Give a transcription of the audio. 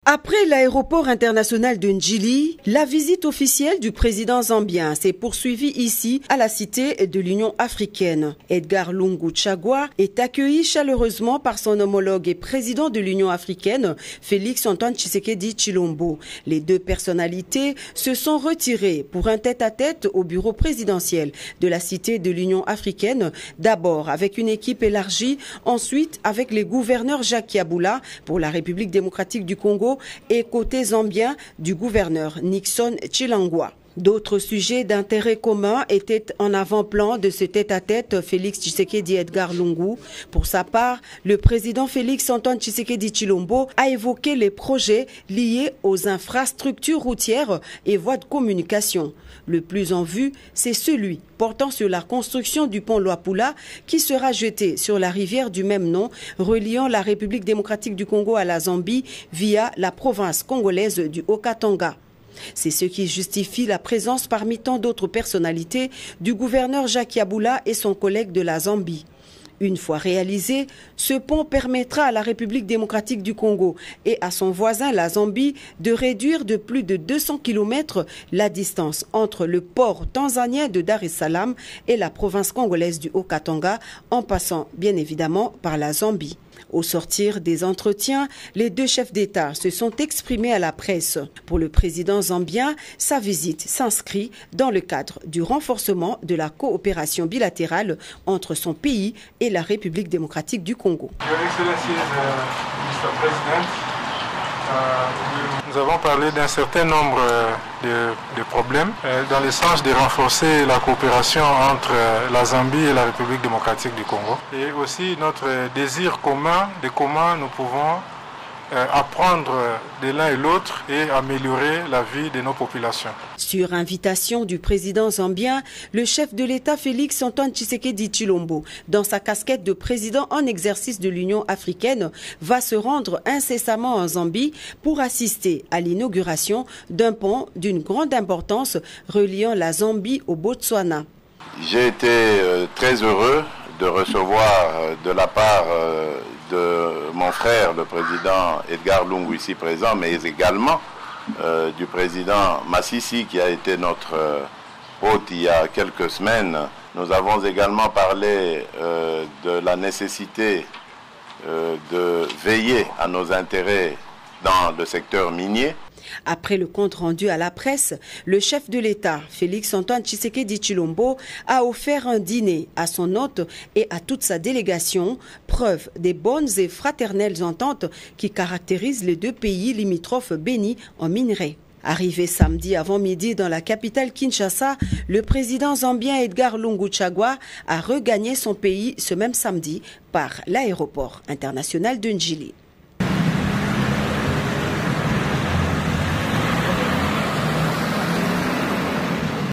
Après l'aéroport international de Ndjili, la visite officielle du président zambien s'est poursuivie ici à la cité de l'Union africaine. Edgar Lungu Chagwa est accueilli chaleureusement par son homologue et président de l'Union africaine, Félix Antoine Tshisekedi Tshilombo. Les deux personnalités se sont retirées pour un tête-à-tête au bureau présidentiel de la cité de l'Union africaine, d'abord avec une équipe élargie, ensuite avec les gouverneurs Jacques Yabula pour la République démocratique du Congo et côté zambien du gouverneur Nixon Chilangwa. D'autres sujets d'intérêt commun étaient en avant-plan de ce tête-à-tête Félix Tshisekedi Edgar Lungu. Pour sa part, le président Félix Antoine Tshisekedi Tshilombo a évoqué les projets liés aux infrastructures routières et voies de communication. Le plus en vue, c'est celui portant sur la construction du pont Luapula qui sera jeté sur la rivière du même nom, reliant la République démocratique du Congo à la Zambie via la province congolaise du Haut-Katanga. C'est ce qui justifie la présence parmi tant d'autres personnalités du gouverneur Jacques Yabula et son collègue de la Zambie. Une fois réalisé, ce pont permettra à la République démocratique du Congo et à son voisin la Zambie de réduire de plus de 200 km la distance entre le port tanzanien de Dar es Salaam et la province congolaise du Haut-Katanga, en passant bien évidemment par la Zambie. Au sortir des entretiens, les deux chefs d'État se sont exprimés à la presse. Pour le président zambien, sa visite s'inscrit dans le cadre du renforcement de la coopération bilatérale entre son pays et la République démocratique du Congo. Nous avons parlé d'un certain nombre de problèmes dans le sens de renforcer la coopération entre la Zambie et la République démocratique du Congo. Et aussi notre désir commun de comment nous pouvons apprendre de l'un et l'autre et améliorer la vie de nos populations. Sur invitation du président zambien, le chef de l'État Félix Antoine Tshisekedi Tshilombo, dans sa casquette de président en exercice de l'Union africaine, va se rendre incessamment en Zambie pour assister à l'inauguration d'un pont d'une grande importance reliant la Zambie au Botswana. J'ai été très heureux de recevoir de la part de mon frère, le président Edgar Lungu, ici présent, mais également du président Masisi, qui a été notre hôte il y a quelques semaines. Nous avons également parlé de la nécessité de veiller à nos intérêts dans le secteur minier. Après le compte rendu à la presse, le chef de l'État, Félix Antoine Tshisekedi Tshilombo, a offert un dîner à son hôte et à toute sa délégation, preuve des bonnes et fraternelles ententes qui caractérisent les deux pays limitrophes bénis en minerais. Arrivé samedi avant midi dans la capitale Kinshasa, le président zambien Edgar Lungu Chagwa a regagné son pays ce même samedi par l'aéroport international de Ndjili.